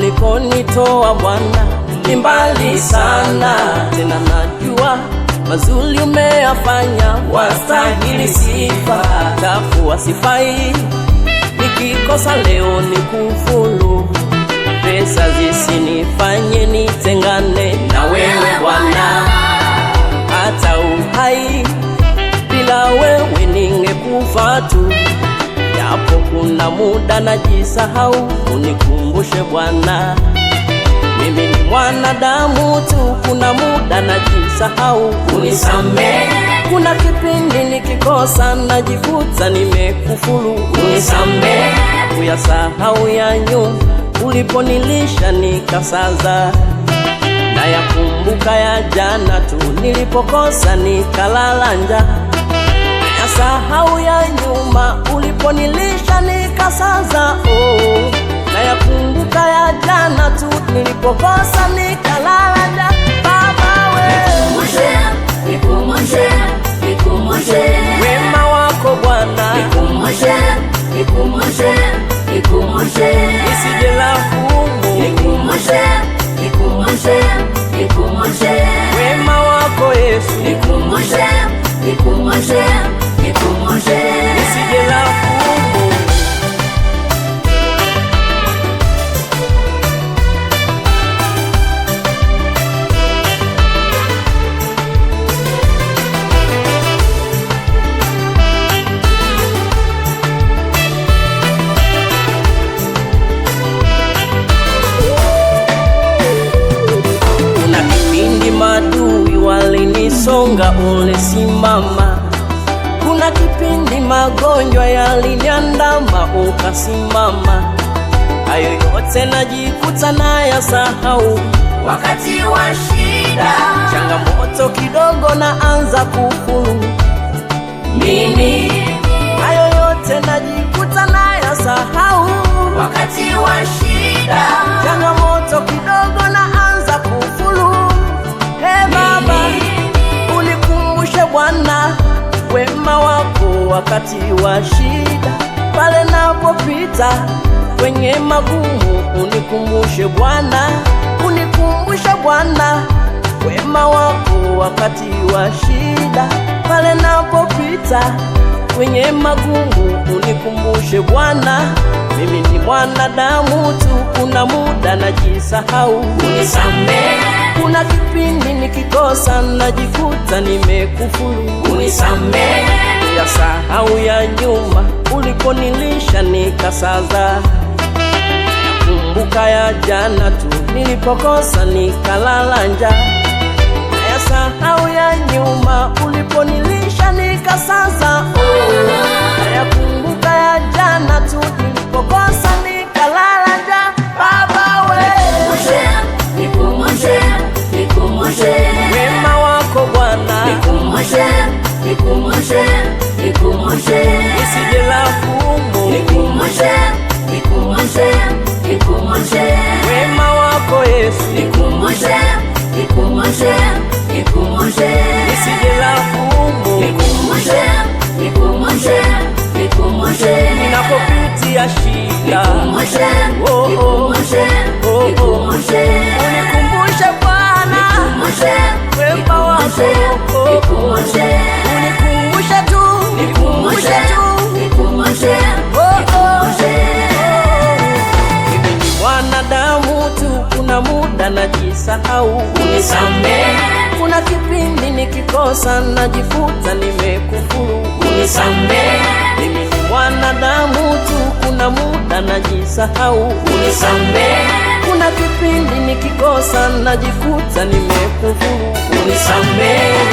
ulikonitoa Bwana ni mbali sana, tena najua mazuri umeyafanya, wastahili sifa. Takuwa sifai, nikikosa leo ni kufuru. Pesa zisinifanye nitengane na wewe Bwana, hata uhai bila wewe ningekufa tu. Japo kuna muda najisahau, unikumbushe Bwana. Mimi ni mwanadamu tu, kuna muda najisahau, unisamehe. Kuna kipindi nikikosa najivuta, nimekufuru, unisamehe. Kuyasahau ya nyuma uliponilisha nikasaza, na yakumbuka ya jana tu nilipokosa nikalala njaa. Sahau ya nyuma uliponilisha nikasaza, na yakumbuka ya jana tu nilipokosa nikalala njaa. Baba wewe nikumbushe wema wako Bwana, nikumbushe nisije laumu, nikumbushe wema wako Yesu, nikumbushe nisije laumu. Kuna kipindi madui walinisonga, ulisimama. Kuna kipindi magonjwa yaliniandama, ukasimama. Hayo yote najikuta nayasahau wakati wa shida, changamoto kidogo naanza kufuru mimi. Hayo yote najikuta nayasahau Wakati wa shida, changamoto kidogo naanza kufuru. Hey Baba, unikumbushe Bwana wema wako wakati wa shida, pale napopita kwenye magumu. Unikumbushe Bwana, unikumbushe Bwana wema wako wakati wa shida, pale napopita kwenye magumu. Unikumbushe Bwana, mimi ni mwanadamu tu, kuna muda najisahau, unisamehe. kuna kipindi nikikosa najikuta nimekufuru, Unisamehe. Yasahau ya nyuma ulikonilisha nikasaza, kumbuka ya jana tu nilipokosa nikalala njaa. Yasahau ya nyuma uliponilisha nikasaza, kumbuka ya jana tu nilipokosa nikalala njaa. Baba wewe, Nikumbushe wema wako Bwana, nisije laumu, wema wako Yesu, nisije laumu, ninapopitia shida. Unikumbushe Bwana wema wako, unikumbushe tu, nikumbushe tu. Mimi ni mwanadamu tu, kuna muda najisahau, Unisamehe. kuna kipindi nikikosa najifuta nimekufuru, Unisamehe. mimi ni mwanadamu tu, kuna muda najisahau, Unisamehe. kuna kipindi nikikosa najikuta nimekufuru, Unisamehe.